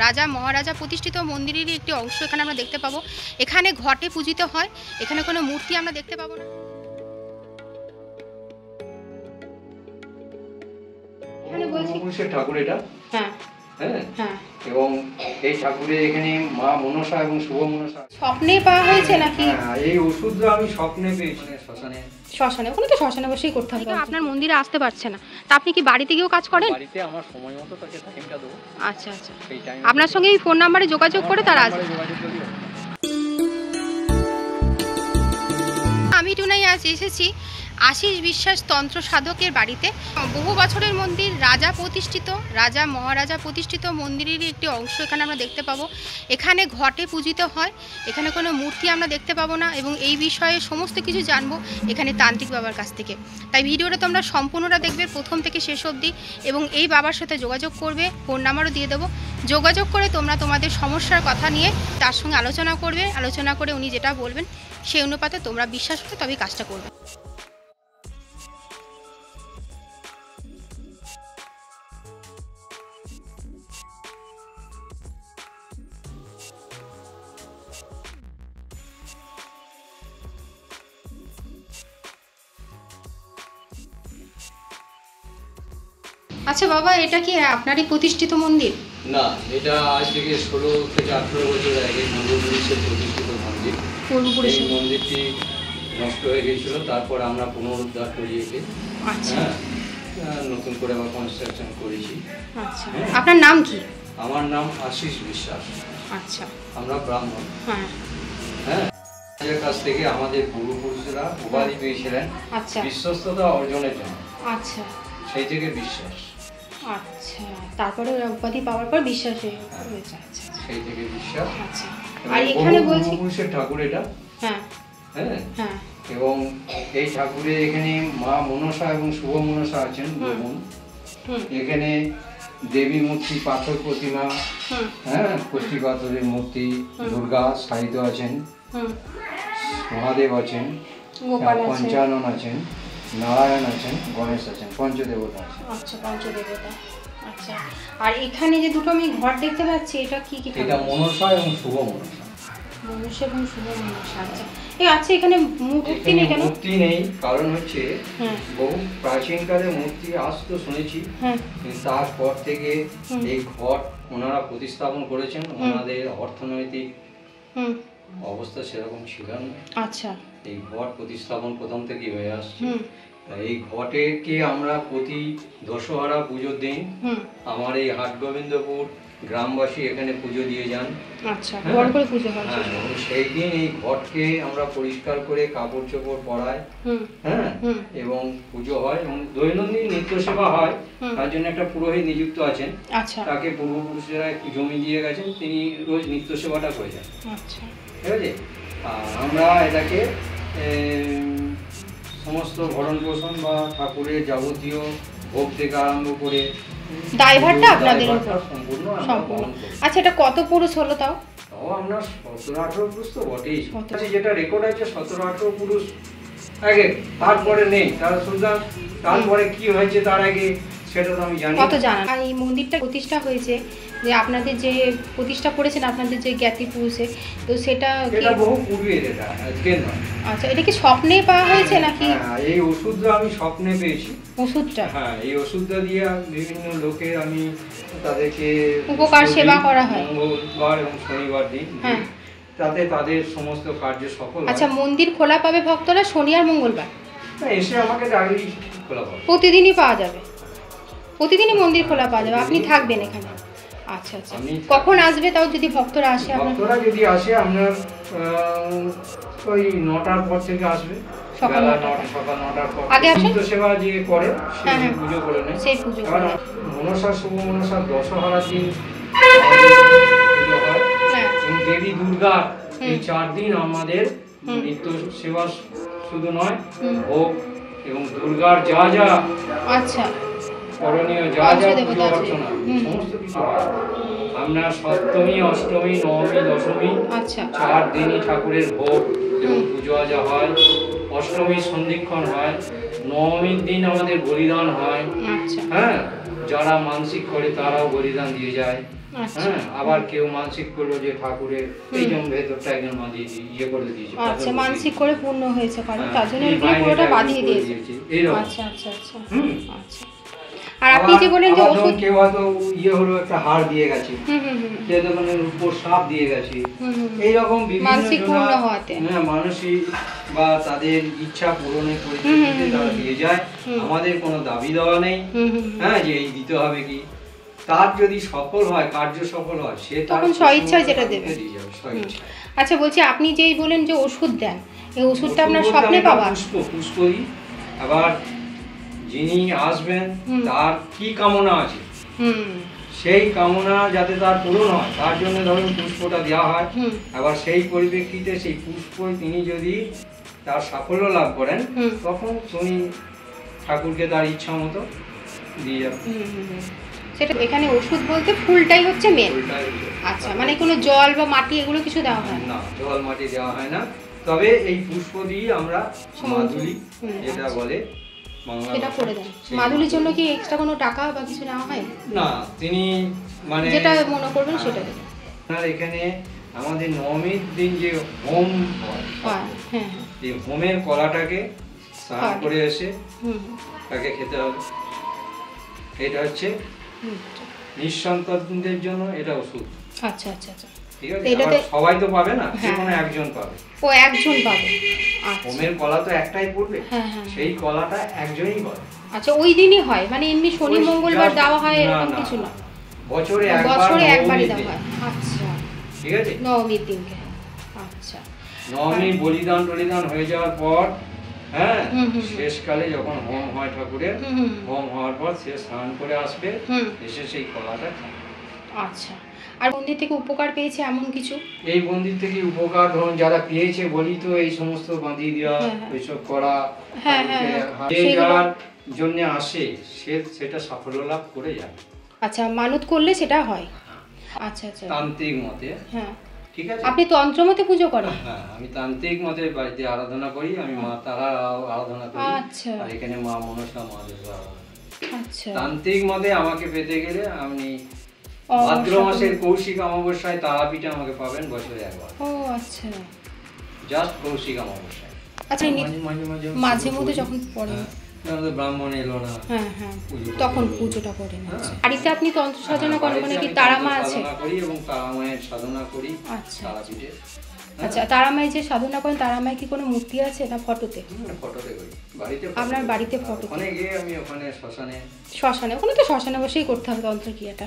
রাজা মহারাজা প্রতিষ্ঠিত মন্দিরেরই একটি অংশ এখানে আমরা দেখতে পাবো। এখানে ঘটে পূজিত হয়, এখানে কোনো মূর্তি আমরা দেখতে পাবো না। এখানে বলছি ঠাকুর এটা, হ্যাঁ হ্যাঁ হ্যাঁ, এবং এই ঠাকুরের এখানে মা মনসা এবং শুভ মনসা স্বপ্নে পাওয়া হয়েছে নাকি? হ্যাঁ, এই ওষুধটা আমি স্বপ্নে পেয়েছি। শ্মশানে, ওখানে তো শ্মশানে বসেই করতে হবে। আপনার মন্দিরে আসতে পারছে না, তা আপনি কি বাড়িতে গিয়েও কাজ করেন? বাড়িতে আমার সময় মতো তাকে টাইমটা দেবো। আচ্ছা আচ্ছা, আপনার সঙ্গে এই ফোন নাম্বারে যোগাযোগ করে তারা আসবে। আমি টুনাই আজ এসেছি আশিস বিশ্বাস তন্ত্র সাধকের বাড়িতে। বহু বছরের মন্দির, রাজা প্রতিষ্ঠিত, রাজা মহারাজা প্রতিষ্ঠিত মন্দিরেরই একটি অংশ এখানে আমরা দেখতে পাবো। এখানে ঘটে পূজিত হয়, এখানে কোনো মূর্তি আমরা দেখতে পাবো না, এবং এই বিষয়ে সমস্ত কিছু জানবো এখানে তান্ত্রিক বাবার কাছ থেকে। তাই ভিডিওটা তোমরা সম্পূর্ণটা দেখবে প্রথম থেকে শেষ অবধি, এবং এই বাবার সাথে যোগাযোগ করবে, ফোন নাম্বারও দিয়ে দেবো। যোগাযোগ করে তোমরা তোমাদের সমস্যার কথা নিয়ে তার সঙ্গে আলোচনা করবে, আলোচনা করে উনি যেটা বলবেন সেই অনুপাতে তোমরা বিশ্বাস করে তবেই কাজটা করবে। আচ্ছা বাবা, এটা কি আপনারই প্রতিষ্ঠিত মন্দির? না, এটা আজ থেকে 16 থেকে 18 বছর আগে পূর্বপুরুষের প্রতিষ্ঠিত মন্দির। এই মন্দিরটি নষ্ট হয়ে গিয়েছিল, তারপর আমরা পুনরুদ্ধার করি একে। আচ্ছা, নতুন করে আবার কনস্ট্রাকশন করেছি। আচ্ছা, আপনার নাম কি? আমার নাম আশিস বিশ্বাস। আচ্ছা, আমরা ব্রাহ্মণ। হ্যাঁ হ্যাঁ, এর কাছ থেকে আমাদের পূর্বপুরুষরা উপাধি পেয়েছিলেন বিশ্বস্ততা অর্জনের জন্য। আচ্ছা, সেই থেকে বিশ্বাস। আচ্ছা, তারপরে উপাধি পাওয়ার পর বিশ্বাস হয়েছে। আচ্ছা, সেই থেকে বিশ্বাস। আচ্ছা, আর এখানে বলছি পূর্বপুরুষের ঠাকুর এটা, হ্যাঁ হ্যাঁ হ্যাঁ, এবং এই ঠাকুরের এখানে মা মনসা এবং শুভ মনসা আছেন। এখানে দেবী মূর্তি, পাথর প্রতিমা, হ্যাঁ, কষ্টি পাথরের মূর্তি, দুর্গা সাহিত্য আছেন, মহাদেব আছেন, পঞ্চানন আছেন, নারায়ণ আছেন, গণেশ আছেন, পঞ্চদেবতা আছেন। আচ্ছা, পঞ্চদেবতা। আচ্ছা, আর এখানে যে দুটো আমি ঘর দেখতে পাচ্ছি, এটা কি কি? এটা মনসা এবং শুভ মনসা। মনসা এবং শুভ মনসা। আচ্ছা, আচ্ছা, এখানে মূর্তি নেই কেন? মূর্তি নেই কারণ হচ্ছে বহু প্রাচীনকালে মূর্তি আসতো শুনেছি, কিন্তু তারপর থেকে এই ঘট ওনারা প্রতিস্থাপন করেছেন। ওনাদের অর্থনৈতিক অবস্থা সেরকম ছিল না। আচ্ছা, এই ঘট প্রতিস্থাপন প্রথম থেকেই হয়ে আসছে। এই ঘটেকে আমরা প্রতি দশহরা পুজোর দিন আমার এই হাটগোবিন্দপুর গ্রামবাসী এখানে পুজো দিয়ে যান। আচ্ছা, বড় করে পুজো হয়। সেই দিন এই ঘটকে আমরা পরিষ্কার করে কাপড় চোপড় পরাই, হ্যাঁ, এবং পুজো হয় এবং দৈনন্দিন নিত্য সেবা হয়। তার জন্য একটা পুরোহিত নিযুক্ত আছেন। আচ্ছা, তাকে পূর্বপুরুষেরা একটু জমি দিয়ে গেছেন, তিনি রোজ নিত্য সেবাটা করে যান। আচ্ছা, ঠিক আছে। আর আমরা এটাকে সমস্ত ভরণ পোষণ বা ঠাকুরের যাবতীয় ভোগ থেকে আরম্ভ করে দায়ভারটা আপনাদের উপর সম্পূর্ণ। আচ্ছা, এটা কত পুরুষ হলো তাও? আমরা 17-18 পুরুষ তো বটেই। যেটা রেকর্ড আছে 17-18 পুরুষ আগে, তারপরে নেই। তারপরে কি হয়েছে তার আগে সেটা তো আমি জানি। কত জানা। এই মন্দিরটা প্রতিষ্ঠা হয়েছে যে আপনাদের যে প্রতিষ্ঠা করেছেন আপনাদের যে জ্ঞাতি পুরুষে, তো সেটা বহু পূর্বে, এটা আজকে নয়। আচ্ছা, এটা কি স্বপ্নে পাওয়া হয়েছে নাকি? এই ওষুধটা আমি স্বপ্নে পেয়েছি। ওষুধটা? হ্যাঁ, এই ওষুধটা দিয়ে বিভিন্ন লোকের আমি তাদেরকে উপকার সেবা করা হয় মঙ্গলবার এবং শনিবার দিন, তাতে তাদের সমস্ত কার্য সফল। আচ্ছা, মন্দির খোলা পাবে ভক্তরা শনি আর মঙ্গলবার? এসে আমাকে ডাকলেই খোলা পাবে। প্রতিদিনই পাওয়া যাবে? প্রতিদিনই মন্দির খোলা পাওয়া যাবে? আপনি থাকবেন এখানে? আচ্ছা আচ্ছা, কখন আসবে তাও যদি ভক্তরা আসে? ভক্তরা যদি আসে আপনার ওই 9টার পর থেকে আসবে। সকাল 9টার পর আগে আসেন তো সেবা যে করে সেই পুজো করে নেয়। সেই পুজো কারণ মনসা শুভ মনসা দশহরার দিন পুজো হয়, এবং দেবী দুর্গা এই 4 দিন আমাদের নিত্য সেবা শুধু নয়, ভোগ এবং দুর্গার যা যা আচ্ছা করণীয়, যা যা পুজো অর্চনা সমস্ত কিছু হয়। আমরা সপ্তমী, অষ্টমী, নবমী, দশমী 4 দিনই ঠাকুরের ভোগ এবং পুজো আজা হয়। অষ্টমীর সন্ধিক্ষণ হয়, নবমীর দিন আমাদের বলিদান হয়। হ্যাঁ, যারা মানসিক করে তারাও বলিদান দিয়ে যায়। আচ্ছা। হ্যাঁ, আবার কেউ মানসিক করলো যে ঠাকুরের এই যেমন ভেতরটা একজন বাঁধিয়ে ইয়ে করে দিয়েছে, আচ্ছা, মানসিক করে পূর্ণ হয়েছে কারণ হ্যাঁ, তার জন্য এই এখানে বাইরেটা পুরোটা একদম বাঁধিয়ে করে দিয়েছে। এইরকম। আচ্ছা আচ্ছা আচ্ছা হুম। আচ্ছা। আর আপনি যে বলেন যে আবার ওষুধ, ধরুন কেউ হয়তো ইয়ে হলো একটা হাড় দিয়ে গেছে, হুম হুম হুম কেউ তখন উপর সাপ দিয়ে গেছে, হুম হুম, এইরকম বিভিন্ন মানসিক পূর্ণ হওয়াতে। হ্যাঁ, মানসিক বা তাদের ইচ্ছা পূরণের পরিপ্রেক্ষিতে তারা দিয়ে যায়। আমাদের কোনো দাবি দেওয়া নেই, হুম হুম হুম। হ্যাঁ, যে এই দিতে হবে কি। তার যদি সফল হয়, কার্য সফল হয়, সে তার তখন স্বইচ্ছায় যেটা দেবে। দিয়ে যাবে, স্বইচ্ছায়। আচ্ছা, বলছি আপনি যেই বলেন যে ওষুধ দেন, এই ওষুধটা আপনার বলতে স্বপ্নে আমি পাওয়া? পুষ্প দিই। আবার যিনি আসবেন তার কি কামনা আছে, হুম সেই কামনা যাতে তার পূরণ হয় তার জন্য ধরুন পুষ্পটা দেওয়া হয়। হুম আবার সেই পরিপ্রেক্ষিতে সেই পুষ্প তিনি যদি তার সাফল্য লাভ করেন, তখন তিনি ঠাকুরকে তার ইচ্ছা মতো দিয়ে যাবেন। সেটা এখানে ওষুধ বলতে ফুলটাই হচ্ছে মেন। ফুলটাই আচ্ছা, মানে কোনো জল বা মাটি এগুলো কিছু দেওয়া হয় না, জল মাটি দেওয়া হয় না, তবে এই পুষ্প দিয়ে আমরা মাদুলি যেটা বলে বাংলা সেটা করে দেন। সেই মাদুলির জন্য কি এক্সট্রা কোনো টাকা বা কিছু নেওয়া হয়? না, তিনি মানে যেটা মনে করবেন সেটা দেবেন। আপনার এখানে আমাদের নবমীর দিন যে হোম হয়, হ্যাঁ হ্যাঁ হ্যাঁ। এই হোমের কলাটাকে স্নান করে এসে হুম তাকে খেতে হবে। এটা হচ্ছে হুম। নিঃসন্তানদের জন্য এটা ওষুধ। আচ্ছা আচ্ছা আচ্ছা। ঠিক আছে, এটাতে আবার সবাই তো পাবে না, যে হ্যাঁ। কোনো একজন পাবে। ও একজন পাবে। আচ্ছা হোমের কলা তো একটাই পড়বে, হ্যাঁ হ্যাঁ। সেই কলাটা একজনই পাবে। আচ্ছা, ওই দিনই হয়, মানে এমনি শনি ওই মঙ্গলবার just- দেওয়া হয় না, এরকম না, কিছু না? বছরে বছরে একবারই নবমীর দেওয়া দিন। হয়। আচ্ছা, ঠিক আছে, নবমীর দিনকে। আচ্ছা। নবমী বলিদান টলিদান হয়ে যাওয়ার পর, হ্যাঁ, হুম, হুম, হুম। শেষকালে যখন হোম হয় ঠাকুরের, হুম হুম হোম হওয়ার পর সে স্নান করে আসবে, হুম। এসে সেই কলাটা খাবে। আচ্ছা, আর মন্দির থেকে উপকার পেয়েছে এমন কিছু? এই মন্দির থেকে উপকার ধরুন যারা পেয়েছে, বলি তো এই সমস্ত বাঁধিয়ে দেওয়া, হ্যাঁ, হ্যাঁ। ওইসব করা, হ্যাঁ, হ্যাঁ, হ্যাঁ। যে সেগুলো- যার জন্য আসে সেটা সাফল্য লাভ করে যায়। আচ্ছা, মানত করলে সেটা হয়। আচ্ছা আচ্ছা। তান্ত্রিক মতে, হ্যাঁ, ঠিক আছে। আপনি তন্ত্রমতে পুজো করেন? হ্যাঁ, আমি তান্ত্রিক মতে বাড়িতে আরাধনা করি, আমি মা তারা আরাধনা করি, আচ্ছা আর এখানে মা মনসা মহাদেব আরাধনা। আচ্ছা। তান্ত্রিক মতে আমাকে পেতে গেলে আপনি ও, ভাদ্র মাসের কৌশিক অমাবস্যায় তারাপীঠে আমাকে পাবেন বছরে একবার, ও আচ্ছা জাস্ট কৌশিক অমাবস্যায়। আচ্ছা। মাঝে মধ্যে যখন পড়েন, আমাদের ব্রাহ্মণ এলো না, হ্যাঁ হ্যাঁ, পুজো তখন করতে পুজোটা করেন। হ্যাঁ। আচ্ছা, বাড়িতে আপনি তন্ত্র সাধনা করেন, বাড়িতে মানে কি আমি তারা তন্ত্র মা আছে? সাধনা করি এবং তারা মায়ের সাধনা করি আচ্ছা তারাপীঠে। আচ্ছা, তারা মায়ের যে সাধনা করেন, তারা মায়ের কি কোনো মূর্তি আছে না ফটোতে? ফটোতে করি, বাড়িতে আপনার বাড়িতে ফটো? ওখানে গিয়ে আমি ওখানে শ্মশানে, শ্মশানে? ওখানে তো শ্মশানে বসেই করতে হবে তন্ত্র ক্রিয়াটা,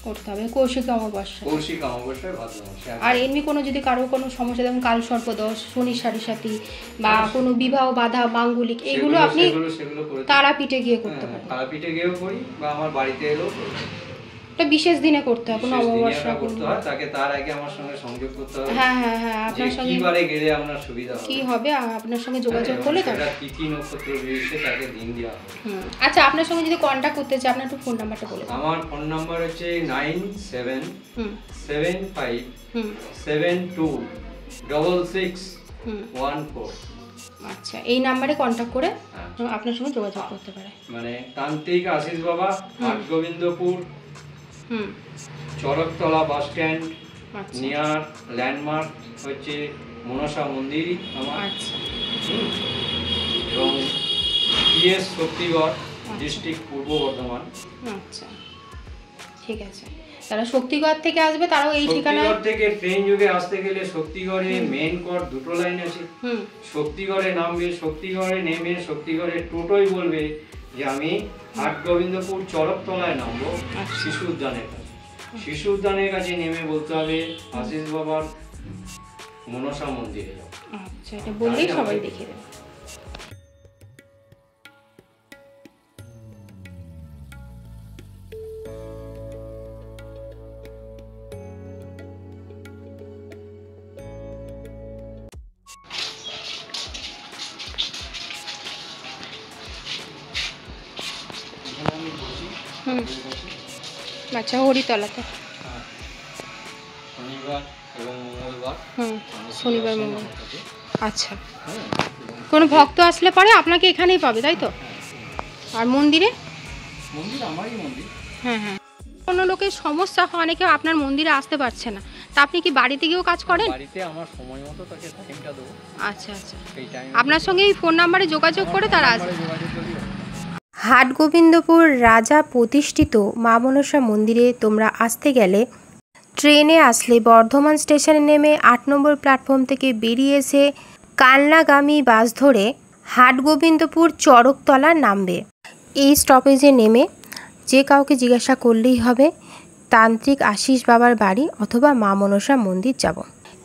করতে হবে কৌশিক অমাবস্যা। কৌশিক অমাবস্যায় ভাদ্র মাসে। আর এমনি কোনো যদি কারো কোনো সমস্যা, যেমন কাল সর্পদোষ, শনি সাড়ে সাথী, বা কোনো বিবাহ বাধা, মাঙ্গলিক, এগুলো আপনি সেগুলো করে তারাপীঠে গিয়ে করতে পারেন। তারাপীঠে গিয়েও করি বা আমার বাড়িতে এলেও করি। এটা বিশেষ দিনে করতে হয়, কোনো বিশেষ দিনে অমাবস্যা এটা করতে হয়, তাকে তার আগে আমার সঙ্গে সংযোগ করতে হবে। হ্যাঁ হ্যাঁ হ্যাঁ, যে আপনার সঙ্গে কি বারে গেলে আপনার সুবিধা হবে, কি হবে, আপনার সঙ্গে যোগাযোগ এবং করলে সেটা তার। তিথি নক্ষত্র বিশেষে তাকে দিন দেওয়া হবে। আচ্ছা, আপনার সঙ্গে যদি কন্ট্যাক্ট করতে চাই, আপনার একটু ফোন নাম্বারটা বলে দিন। আমার ফোন নাম্বার হচ্ছে 9775 হুম 726614। আচ্ছা, এই নাম্বারে কন্ট্যাক্ট করে হ্যাঁ। আপনার সঙ্গে যোগাযোগ করতে পারে। মানে তান্ত্রিক আশিস বাবা, হাটগোবিন্দপুর, হুম চরকতলা বাস স্ট্যান্ড আচ্ছা নিয়ার ল্যান্ডমার্ক হচ্ছে মনসা মন্দিরই আমার। আচ্ছা হুম। এবং পিএস শক্তিগড়, ডিস্ট্রিক্ট পূর্ব বর্ধমান। আচ্ছা, ঠিক আছে। তারা শক্তিগড় থেকে আসবে, তারাও এই ঠিকানায়? শক্তিগড় থেকে ট্রেন যোগে আসতে গেলে শক্তিগড়ে মেন কট দুটো লাইন আছে, হুম শক্তিগড়ে নামবে, শক্তিগড়ে নেমে শক্তিগড়ে টোটোই বলবে যে আমি হাটগোবিন্দপুর চরকতলায় নামবো, শিশু উদ্যানের কাছে। শিশু উদ্যানের কাছে নেমে বলতে হবে আশিস বাবার মনসা মন্দিরে যাও। আচ্ছা, এটা বললেই সবাই দেখিয়ে দেবে। এখানে আমি বসি, হুম বসি। আচ্ছা, হরিতলাতে। হ্যাঁ। শনিবার এবং মঙ্গলবার হুম, আমি শনিবার আসি মঙ্গল। আমার কাছে। আচ্ছা, হ্যাঁ, এবং কোনো ভক্ত আসলে পরে আপনাকে এখানেই পাবে, তাই তো? আর মন্দিরে? মন্দির আমারই মন্দির। হ্যাঁ হ্যাঁ। কোনো লোকের সমস্যা হয়, অনেকে আপনার মন্দিরে আসতে পারছে না, তা আপনি কি বাড়িতে গিয়েও কাজ করেন? বাড়িতে আমার সময় মতো তাকে টাইমটা দেবো। আচ্ছা আচ্ছা, সেই টাইম আপনার সঙ্গে এই ফোন নাম্বারে যোগাযোগ করে তারা আসবে। যোগাযোগ করি। হাটগোবিন্দপুর রাজা প্রতিষ্ঠিত মা মনসা মন্দিরে তোমরা আসতে গেলে ট্রেনে আসলে বর্ধমান স্টেশনে নেমে 8 নম্বর প্ল্যাটফর্ম থেকে বেরিয়ে এসে কালনাগামী বাস ধরে হাটগোবিন্দপুর চড়কতলা নামবে। এই স্টপেজে নেমে যে কাউকে জিজ্ঞাসা করলেই হবে তান্ত্রিক আশিস বাবার বাড়ি অথবা মা মনসা মন্দির যাব।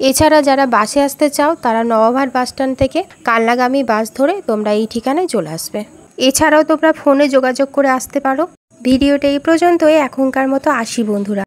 এছাড়া যারা বাসে আসতে চাও তারা নবাবহাট বাসস্ট্যান্ড থেকে কালনাগামী বাস ধরে তোমরা এই ঠিকানায় চলে আসবে। এছাড়াও তোমরা ফোনে যোগাযোগ করে আসতে পারো। ভিডিওটা এই পর্যন্তই, এখনকার মতো আসি বন্ধুরা।